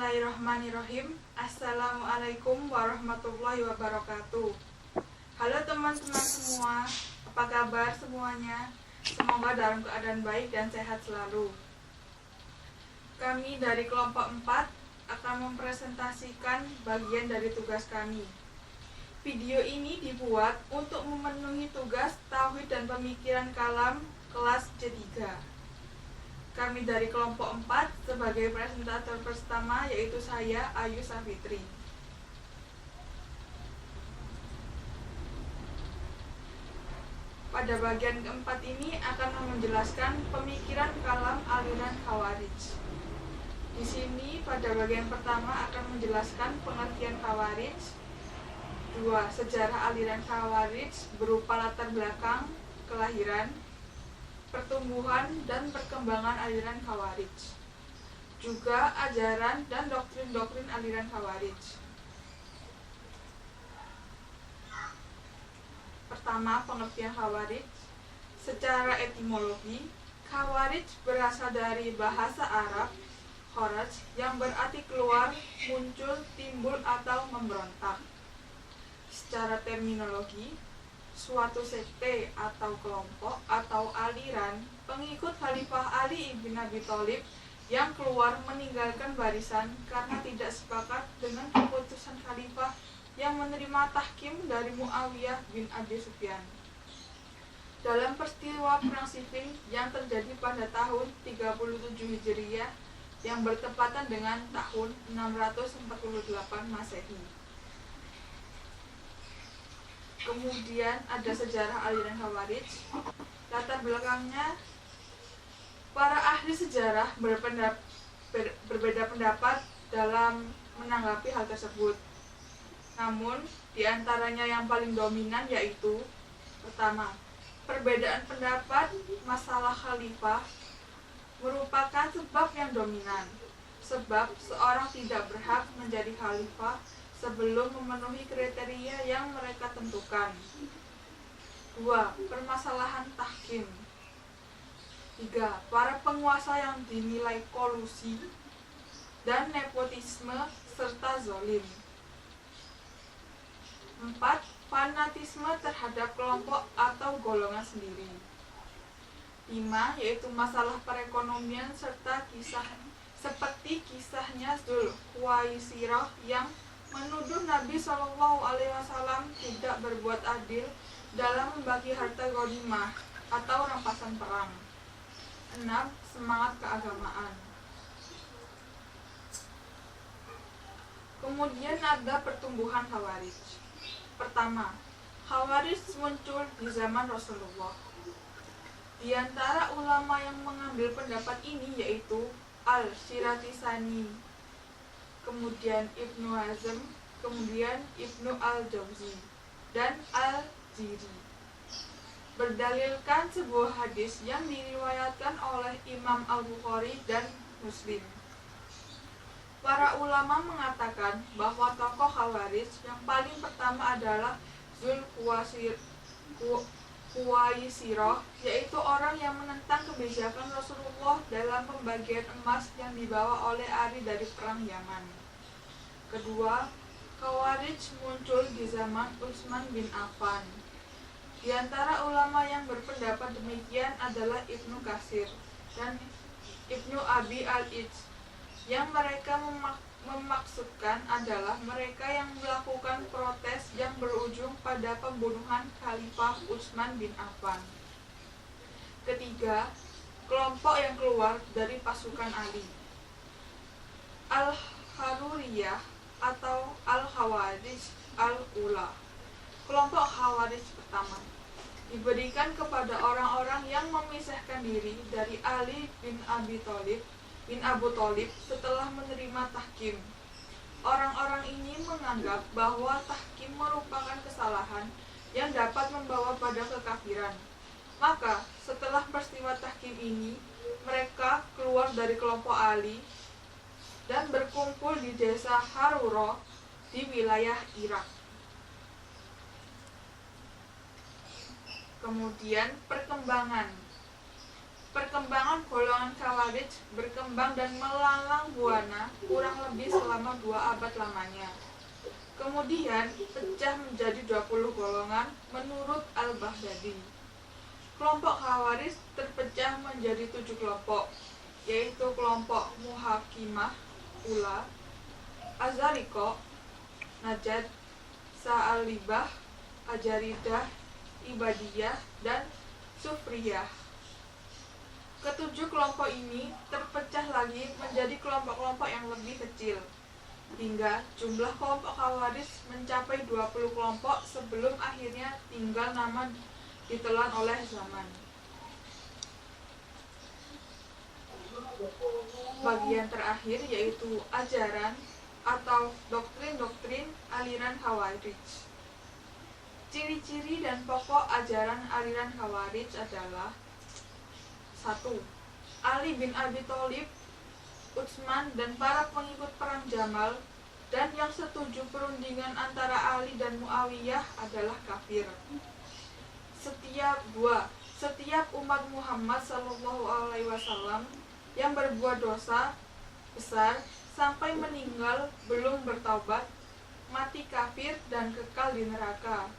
Bismillahirrahmanirrahim. Assalamualaikum warahmatullahi wabarakatuh. Halo teman-teman semua, apa kabar semuanya? Semoga dalam keadaan baik dan sehat selalu. Kami dari kelompok 4 akan mempresentasikan bagian dari tugas kami. Video ini dibuat untuk memenuhi tugas Tauhid dan Pemikiran Kalam kelas C3. Kami dari kelompok 4 sebagai presentator pertama yaitu saya, Ayu Safitri. Pada bagian keempat ini akan menjelaskan pemikiran kalam aliran Khawarij. Di sini pada bagian pertama akan menjelaskan pengertian Khawarij. 2. Sejarah aliran Khawarij berupa latar belakang, kelahiran, pertumbuhan dan perkembangan aliran Khawarij. Juga ajaran dan doktrin-doktrin aliran Khawarij. Pertama, pengertian Khawarij. Secara etimologi, Khawarij berasal dari bahasa Arab kharaj yang berarti keluar, muncul, timbul atau memberontak. Secara terminologi, suatu sekte atau kelompok atau aliran pengikut Khalifah Ali bin Abi Thalib yang keluar meninggalkan barisan karena tidak sepakat dengan keputusan Khalifah yang menerima tahkim dari Muawiyah bin Abi Sufyan. Dalam peristiwa Perang Siffin yang terjadi pada tahun 37 Hijriah yang bertepatan dengan tahun 648 Masehi. Kemudian ada sejarah aliran Khawarij. Latar belakangnya, para ahli sejarah berbeda pendapat dalam menanggapi hal tersebut. Namun, di antaranya yang paling dominan yaitu pertama, perbedaan pendapat masalah khalifah merupakan sebab yang dominan. Sebab seorang tidak berhak menjadi khalifah sebelum memenuhi kriteria yang mereka tentukan. 2. Permasalahan tahkim. 3. Para penguasa yang dinilai kolusi dan nepotisme serta zolim. 4. Fanatisme terhadap kelompok atau golongan sendiri. 5. Yaitu masalah perekonomian serta kisah seperti kisahnya Dzulkhuwaisirah yang menuduh Nabi SAW tidak berbuat adil dalam membagi harta ghanimah atau rampasan perang. 6. Semangat keagamaan. Kemudian ada pertumbuhan Khawarij. Pertama, Khawarij muncul di zaman Rasulullah. Di antara ulama yang mengambil pendapat ini yaitu Al-Shiratisani, kemudian Ibnu Hazm, kemudian Ibnu Al-Jauzi, dan Al-Jiri. Berdalilkan sebuah hadis yang diriwayatkan oleh Imam Al-Bukhari dan Muslim. Para ulama mengatakan bahwa tokoh Khawarij yang paling pertama adalah Dzulkhuwaisirah, yaitu orang yang menentang kebijakan Rasulullah dalam pembagian emas yang dibawa oleh Ali dari perang Yaman. Kedua, Khawarij muncul di zaman Utsman bin Affan. Di antara ulama yang berpendapat demikian adalah Ibnu Katsir dan Ibnu Abi al-Ijz, yang mereka memaksudkan adalah mereka yang melakukan protes yang berujung pada pembunuhan Khalifah Utsman bin Affan. Ketiga, kelompok yang keluar dari pasukan Ali. Al-Haruriyah atau Al-Khawarij Al-Ula. Kelompok Khawarij pertama diberikan kepada orang-orang yang memisahkan diri dari Ali bin Abu Thalib setelah menerima tahkim. Orang-orang ini menganggap bahwa tahkim merupakan kesalahan yang dapat membawa pada kekafiran. Maka, setelah peristiwa tahkim ini, mereka keluar dari kelompok Ali dan berkumpul di desa Harura di wilayah Irak. Kemudian perkembangan golongan Khawarij berkembang dan melalang buana kurang lebih selama 2 abad lamanya. Kemudian pecah menjadi 20 golongan menurut Al-Baghdadi. Kelompok Khawarij terpecah menjadi 7 kelompok, yaitu kelompok Muhakimah, Ula, Azariko, Najad, Sa'alibah, Ajaridah, Ibadiyah, dan Sufriyah. Ketujuh kelompok ini terpecah lagi menjadi kelompok-kelompok yang lebih kecil, hingga jumlah kelompok Khawarij mencapai 20 kelompok sebelum akhirnya tinggal nama ditelan oleh zaman. Bagian terakhir yaitu ajaran atau doktrin-doktrin aliran Khawarij. Ciri-ciri dan pokok ajaran aliran Khawarij adalah: 1. Ali bin Abi Thalib, Utsman, dan para pengikut perang Jamal dan yang setuju perundingan antara Ali dan Muawiyah adalah kafir. Setiap umat Muhammad SAW yang berbuat dosa besar sampai meninggal belum bertaubat, mati kafir dan kekal di neraka.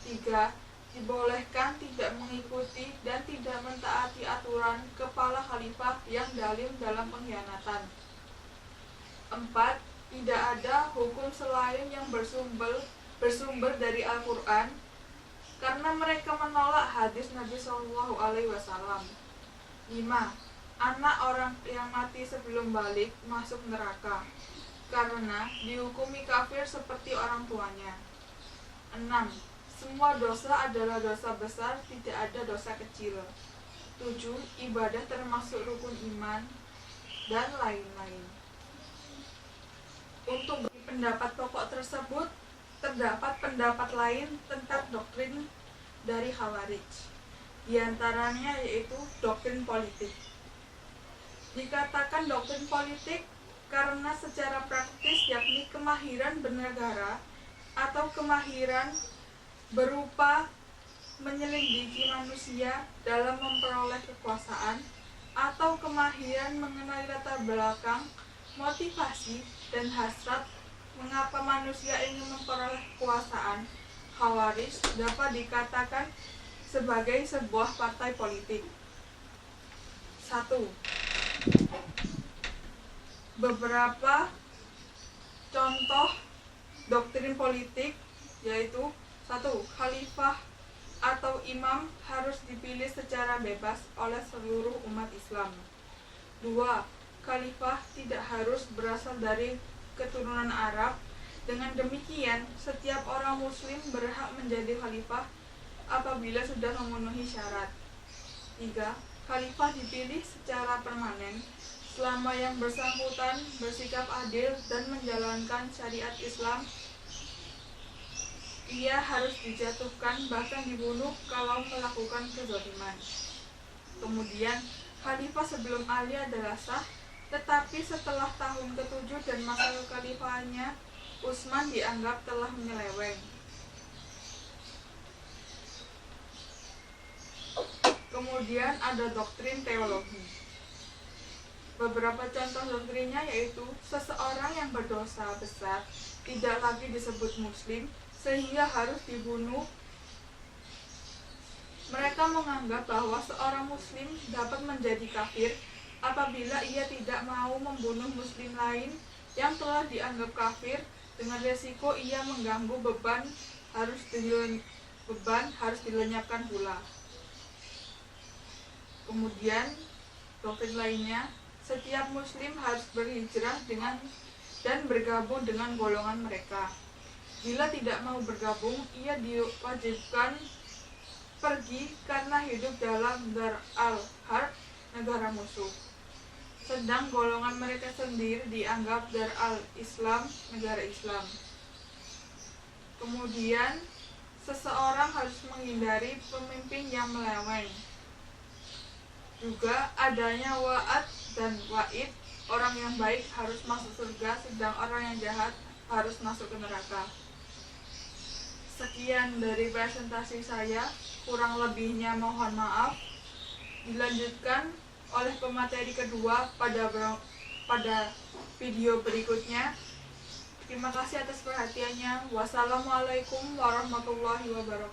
3. Dibolehkan tidak mengikuti dan tidak mentaati aturan kepala khalifah yang zalim dalam pengkhianatan. 4. Tidak ada hukum selain yang bersumber dari Al-Quran, karena mereka menolak hadis Nabi SAW. 5. Anak orang yang mati sebelum balik masuk neraka, karena dihukumi kafir seperti orang tuanya. 6. Semua dosa adalah dosa besar, tidak ada dosa kecil. 7. Ibadah termasuk rukun iman, dan lain-lain. Untuk pendapat pokok tersebut, terdapat pendapat lain tentang doktrin dari Khawarij. Di antaranya yaitu doktrin politik. Dikatakan doktrin politik karena secara praktis yakni kemahiran bernegara atau kemahiran berupa menyelidiki manusia dalam memperoleh kekuasaan, atau kemahiran mengenai latar belakang, motivasi, dan hasrat mengapa manusia ingin memperoleh kekuasaan. Khawarij dapat dikatakan sebagai sebuah partai politik. 1. Beberapa contoh doktrin politik yaitu: 1. Khalifah atau imam harus dipilih secara bebas oleh seluruh umat Islam. 2. Khalifah tidak harus berasal dari keturunan Arab. Dengan demikian, setiap orang muslim berhak menjadi khalifah apabila sudah memenuhi syarat. 3. Khalifah dipilih secara permanen selama yang bersangkutan bersikap adil dan menjalankan syariat Islam. Ia harus dijatuhkan, bahkan dibunuh kalau melakukan kezaliman. Kemudian, khalifah sebelum Ali adalah sah, tetapi setelah tahun ke-7 dan masa kekhalifahannya, Utsman dianggap telah menyeleweng. Kemudian ada doktrin teologi. Beberapa contoh doktrinnya yaitu: seseorang yang berdosa besar tidak lagi disebut muslim sehingga harus dibunuh. Mereka menganggap bahwa seorang muslim dapat menjadi kafir apabila ia tidak mau membunuh muslim lain yang telah dianggap kafir, dengan resiko ia mengganggu beban harus dilenyapkan pula. Kemudian doktrin lainnya, setiap muslim harus berhijrah dan bergabung dengan golongan mereka. Bila tidak mau bergabung, ia diwajibkan pergi karena hidup dalam Dar al-Harb, negara musuh. Sedang golongan mereka sendiri dianggap Dar al-Islam, negara Islam. Kemudian, seseorang harus menghindari pemimpin yang meleweng. Juga adanya wa'ad dan wa'id, orang yang baik harus masuk surga, sedang orang yang jahat harus masuk ke neraka. Sekian dari presentasi saya, kurang lebihnya mohon maaf. Dilanjutkan oleh pemateri kedua pada pada video berikutnya. Terima kasih atas perhatiannya. Wassalamualaikum warahmatullahi wabarakatuh.